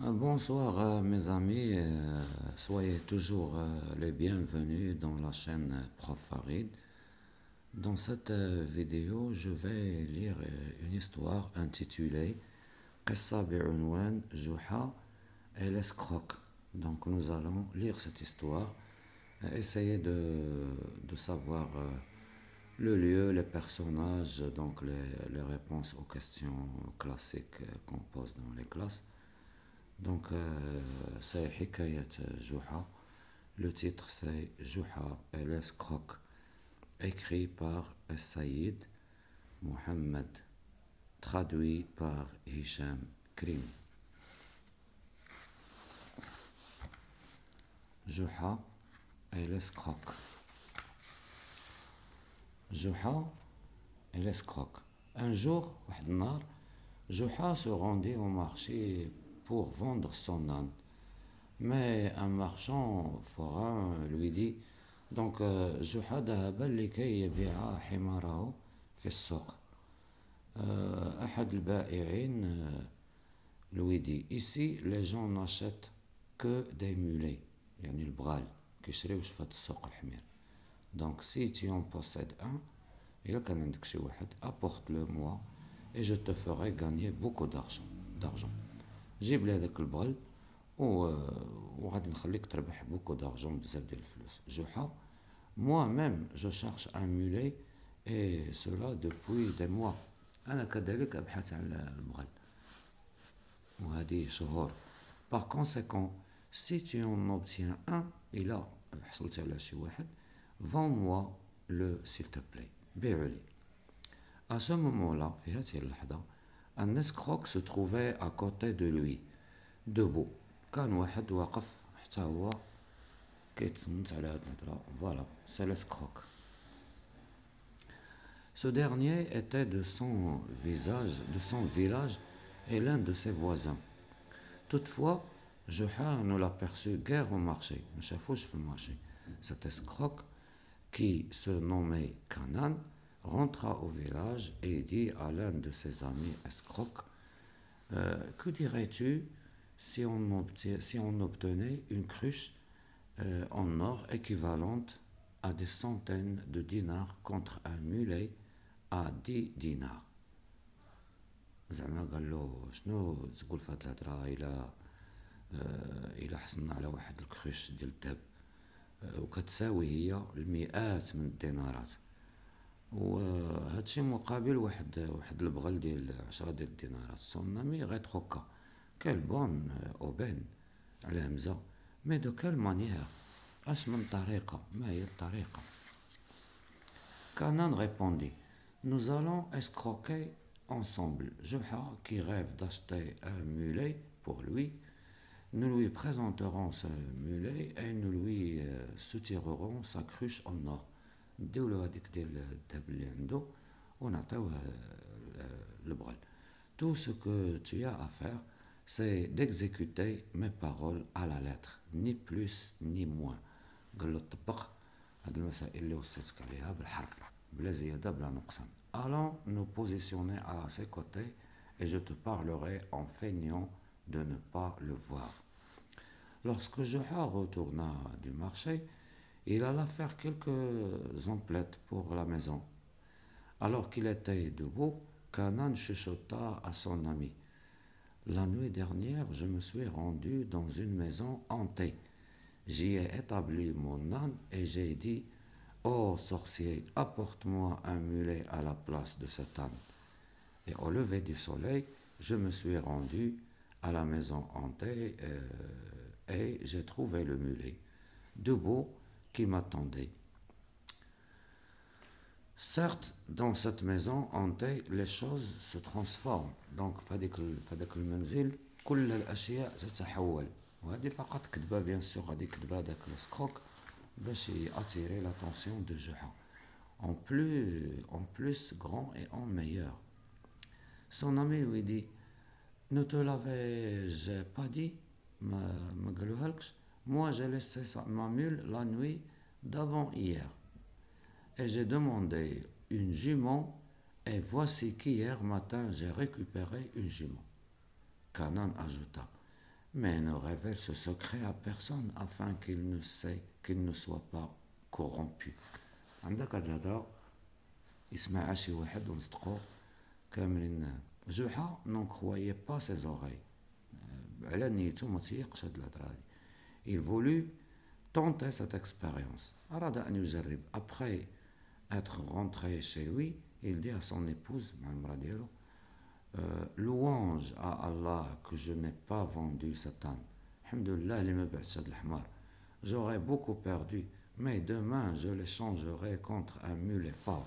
Bonsoir mes amis, soyez toujours les bienvenus dans la chaîne Prof Farid. Dans cette vidéo, je vais lire une histoire intitulée Qissa bi'unwan Juha et l'escroc. Donc nous allons lire cette histoire, essayer de savoir le lieu, les personnages, donc les réponses aux questions classiques qu'on pose dans les classes. Donc, c'est Hikayat Juha. Le titre, c'est Juha et l'escroc, écrit par Saïd Mohammed, traduit par Hicham Krim. Juha et l'escroc. Juha et l'escroc. Un jour, Juha se rendit au marché pour vendre son âne. Mais un marchand forain lui dit donc جحا ذهب لكي يبيع حماره في السوق. أحد البائعين lui dit ici les gens n'achètent que des mulets يعني البغال كيشريوش في هاد السوق الحمير. Donc si tu en possèdes un, إلا كان عندك شي واحد apporte-le moi et je te ferai gagner beaucoup d'argent. جيب لي هذاك البغل وغادي نخليك تربح beaucoup d'argent, بزاف ديال الفلوس. جحا moi-même je cherche un mulet et cela depuis des mois. أنا كذلك أبحث عن البغل وهذه شهور. Par conséquent, si tu en obtiens un, إلا حصلت على شي واحد, vends-moi le s'il te plaît. بيعوا لي. À ce moment-là, في هذه اللحظة, un escroc se trouvait à côté de lui, debout. كان واحد واقف حتى هو كيتصنت على هاد الهضرة. Voilà, c'est l'escroc. Ce dernier était de son village et l'un de ses voisins. Toutefois, Juha ne l'aperçut guère au marché. ما شافوش في المارشي. Cet escroc, qui se nommait Kanan, rentra au village et dit à l'un de ses amis escrocs que dirais-tu si on obtenait une cruche en or équivalente à des centaines de dinars contre un mulet à 10 dinars. زعما قال له شنو تقول في هاد الهضره الا حصلنا على واحد الكروش ديال الذهب وكتساوي هي المئات من الدينارات وهادشي مقابل واحد البغل ديال 10 ديال الدينارات. سون امي غير تخوكا كيل بون اوبين على همزه مي دو كيل مانيير اش من طريقه ما هي الطريقه. Kanan répondit nous allons escroquer ensemble. Juha, qui rêve d'acheter un mulet pour lui, nous lui présenterons ce mulet et nous lui soutirerons sa cruche en or. نديولو هذيك ديال الذهب اللي عنده ونعطيوه البغل. Tout ce que tu as à faire, c'est d'exécuter mes paroles à la lettre, ni plus ni moins. قال له طبق هاد المسائل اللي وصيتك عليها بالحرف بلا زيادة بلا نقصان. Allons nous positionner à ses côtés et je te parlerai en feignant de ne pas le voir. Lorsque Juha retourna du marché, il alla faire quelques emplettes pour la maison. Alors qu'il était debout, Kanan chuchota à son ami. La nuit dernière, je me suis rendu dans une maison hantée. J'y ai établi mon âne et j'ai dit oh sorcier, apporte-moi un mulet à la place de cet âne. Et au lever du soleil, je me suis rendu à la maison hantée et j'ai trouvé le mulet debout qui m'attendait. Certes, dans cette maison hantée, les choses se transforment. Donc, فهاداك المنزل كل الأشياء تتحول. وهذه فقط كذبة بيان سور غادي يكذبها داك السكروك باش ياتيري l'attention de Juha. En plus grand et en meilleur. Son ami lui dit ne te l'avais-je pas dit ما قالوهالكش moi j'ai laissé ma mule la nuit d'avant hier et j'ai demandé une jument et voici qu'hier matin j'ai récupéré une jument. Kanan ajouta mais ne révèle ce secret à personne afin qu'il ne soit pas corrompu. عندك هاد الهضرة يسمعها شي واحد ونصدقو كاملين. جحا نون كرويي با سيز اوغي، على نيتو ما تيقش هاد الهضرة هادي. Il voulut tenter cette expérience. أراد أن يجرب. Après être rentré chez lui, il dit à son épouse, مع المرا ديالو: louange à Allah que je n'ai pas vendu Satan. Alhamdulillah اللي ما بعتش هاد الحمار. J'aurais beaucoup perdu, mais demain je l'échangerai contre un mulet fort.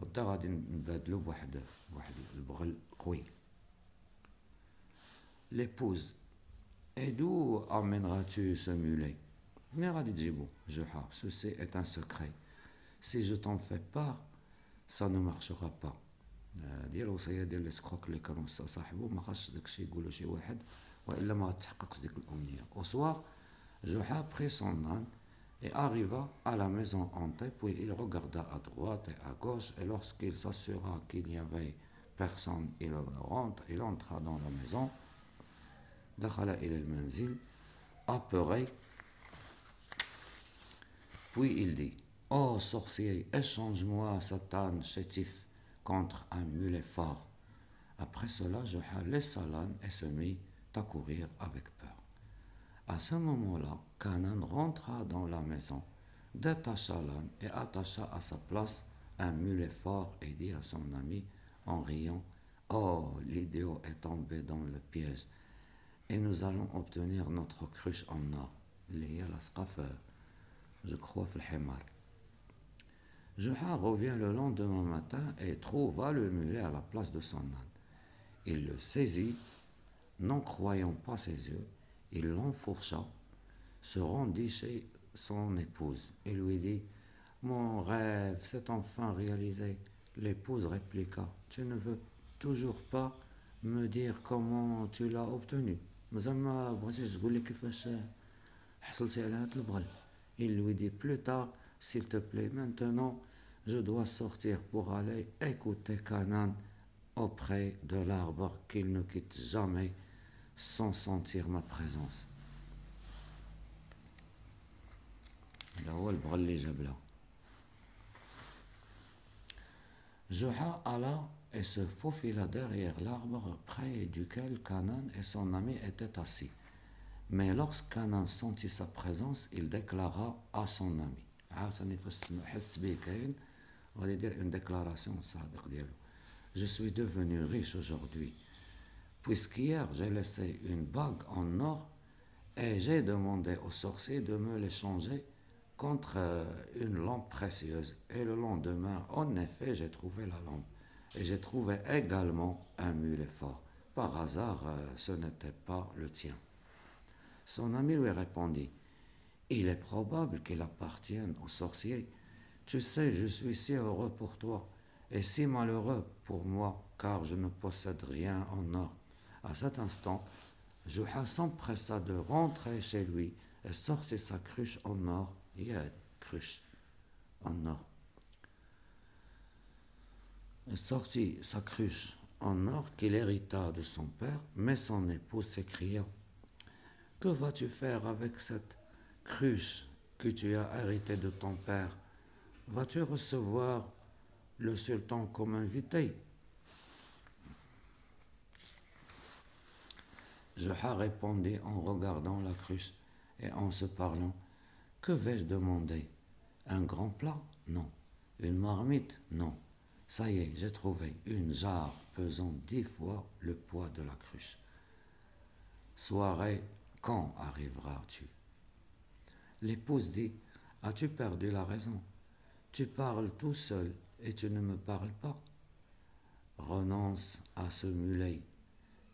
غدا غادي نبادلو بواحد البغل قوي. L'épouse: et d'où amèneras-tu ce mulet? منين غادي تجيبو؟ جحا: ceci est un secret. Si je t'en fais part, ça ne marchera pas. ديال الوصيه ديال لي سكروك اللي كانوا صاحبو، ما خاصش داكشي يقولو شي واحد والا ما غتحققش ديك الامنيه. Au soir, Joha prit son âne et arriva à la maison hantée, puis il regarda à droite et à gauche, et lorsqu'il s'assura qu'il n'y avait personne, il entra dans la maison. دخل إلى المنزل apeuré, puis il dit: oh sorcier, échange-moi Satan chétif contre un mulet fort. Après cela, Joha laissa l'âne et se mit à courir avec peur. À ce moment-là, Canaan rentra dans la maison, détacha l'âne et attacha à sa place un mulet fort et dit à son ami en riant: oh, l'idiot est tombé dans le piège et nous allons obtenir notre cruche en or. اللي هي لاصقة je crois في الحمار. Joha revient le lendemain matin et trouva le mulet à la place de son âne. Il le saisit, n'en croyant pas ses yeux, il l'enfourcha, se rendit chez son épouse et lui dit: mon rêve s'est enfin réalisé. L'épouse répliqua: tu ne veux toujours pas me dire comment tu l'as obtenu. مازال ما بغيتيش تقول لي كيفاش حصلتي على هاد البغل. Il lui dit plus tard: s'il te plaît, maintenant je dois sortir pour aller écouter Canaan auprès de l'arbre qu'il ne quitte jamais sans sentir ma présence. هذا هو البغل اللي جاب لها. Joha alla et se faufila derrière l'arbre près duquel Canaan et son ami étaient assis. Mais lorsque Canaan sentit sa présence, il déclara à son ami. عاوتاني فاش حس بيه كاين غادي يدير une déclaration صادق ديالو: je suis devenu riche aujourd'hui, puisqu'hier j'ai laissé une bague en or et j'ai demandé au sorcier de me l'échanger contre une lampe précieuse. Et le lendemain, en effet, j'ai trouvé la lampe. Et j'ai trouvé également un mulet fort. Par hasard, ce n'était pas le tien. Son ami lui répondit: il est probable qu'il appartienne au sorcier. Tu sais, je suis si heureux pour toi et si malheureux pour moi, car je ne possède rien en or. À cet instant, Joha s'empressa de rentrer chez lui et sortit sa cruche en or. Il y a une cruche en or. Il sortit sa cruche en or qu'il hérita de son père, mais son épouse s'écria: que vas-tu faire avec cette cruche que tu as héritée de ton père? Vas-tu recevoir le sultan comme invité? Joha répondit en regardant la cruche et en se parlant: que vais-je demander? Un grand plat? Non. Une marmite? Non. Ça y est, j'ai trouvé une jarre pesant 10 fois le poids de la cruche. Soirée, quand arriveras-tu? L'épouse dit: as-tu perdu la raison? Tu parles tout seul et tu ne me parles pas. Renonce à ce mulet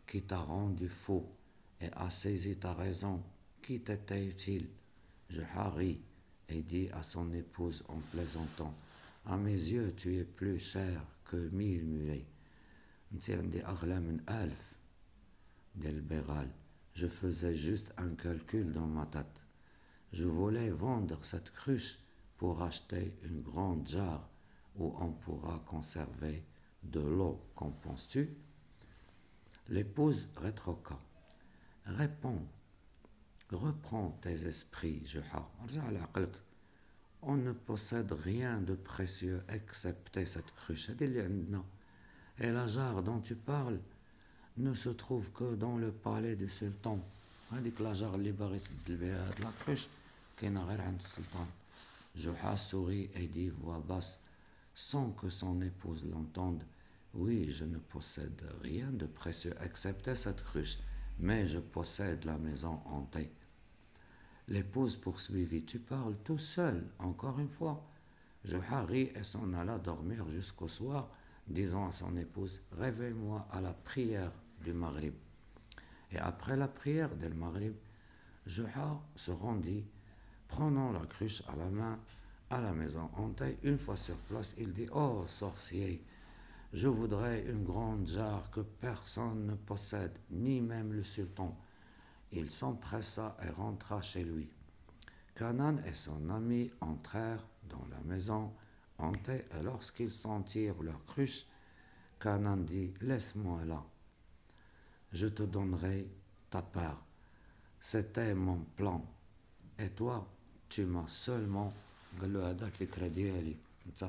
qui t'a rendu fou et a saisi ta raison qui t'était utile. Je ris et dit à son épouse en plaisantant: à mes yeux tu es plus cher que 1000 mulets. Je faisais juste un calcul dans ma tête. Je voulais vendre cette cruche pour acheter une grande jarre où on pourra conserver de l'eau. Qu'en penses-tu? L'épouse rétorqua: Réponds, reprends tes esprits, Juha. رجع لعقلك. On ne possède rien de précieux excepté cette cruche. هذه اللي عندنا. Et la jarre dont tu parles ne se trouve que dans le palais du sultan. هذيك لا جار اللي باغي تبدل بها هاد لا كروش كاينه غير عند السلطان. Juha sourit et dit voix basse, sans que son épouse l'entende. Oui, je ne possède rien de précieux excepté cette cruche, mais je possède la maison hantée. L'épouse poursuivit, tu parles tout seul, encore une fois. Juha rit et s'en alla dormir jusqu'au soir, disant à son épouse, réveille-moi à la prière du Maghrib. Et après la prière del Maghrib, Juha se rendit, prenant la cruche à la main, à la maison hantée. Une fois sur place, il dit, oh sorcier, je voudrais une grande jarre que personne ne possède, ni même le sultan. Il s'empressa et rentra chez lui. Canaan et son ami entrèrent dans la maison hantée, et lorsqu'ils sentirent leur cruche, Canaan dit, laisse-moi là, je te donnerai ta part. C'était mon plan, et toi, tu m'as seulement. قال له هذا الفكرة ديالي، انت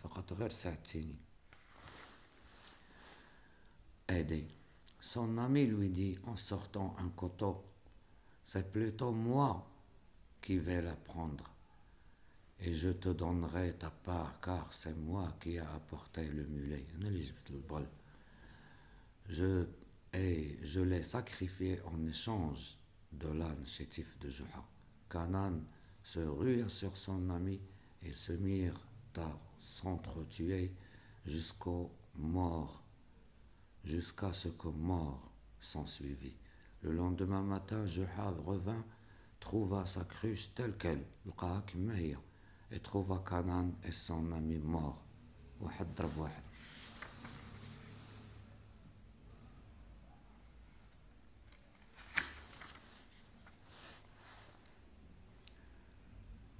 فقط غير ساعدتيني. Aider. Son ami lui dit en sortant un couteau, c'est plutôt moi qui vais la prendre, et je te donnerai ta part, car c'est moi qui ai apporté le mulet. Je l'ai sacrifié en échange de l'âne chétif de Juha. Canaan se rua sur son ami, et ils se mirent à s'entretuer jusqu'à ce que mort s'ensuivit. Le lendemain matin, Juha revint, trouva sa cruche telle qu'elle, et trouva Canaan et son ami morts. واحد ضرب واحد.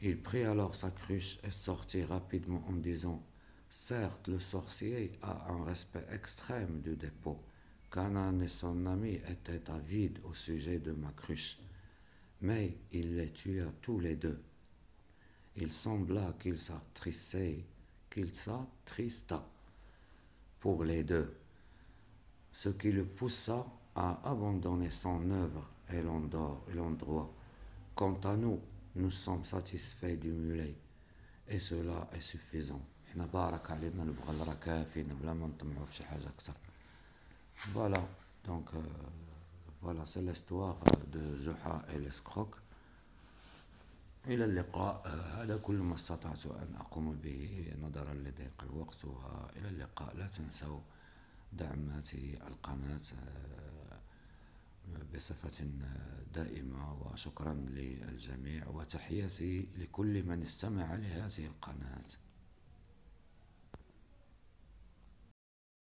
Il prit alors sa cruche et sortit rapidement en disant, certes, le sorcier a un respect extrême du dépôt. Canaan et son ami étaient avides au sujet de ma cruche, mais il les tua tous les deux. Il sembla qu'il s'attrista pour les deux, ce qui le poussa à abandonner son œuvre et l'endroit. Quant à nous, nous sommes satisfaits du mulet, et cela est suffisant. حنا بارك علينا البغل راه كافينا بلا ما نطمعوا في شي حاجه اكثر. Voilà, donc voilà, c'est l'histoire de Juha et l'escroc. إلى اللقاء. هذا كل ما استطعت أن أقوم به نظرا لضيق الوقت، وإلى اللقاء. لا تنسوا دعم هذه القناة بصفة دائمة، وشكرا للجميع، وتحياتي لكل من استمع لهذه القناة.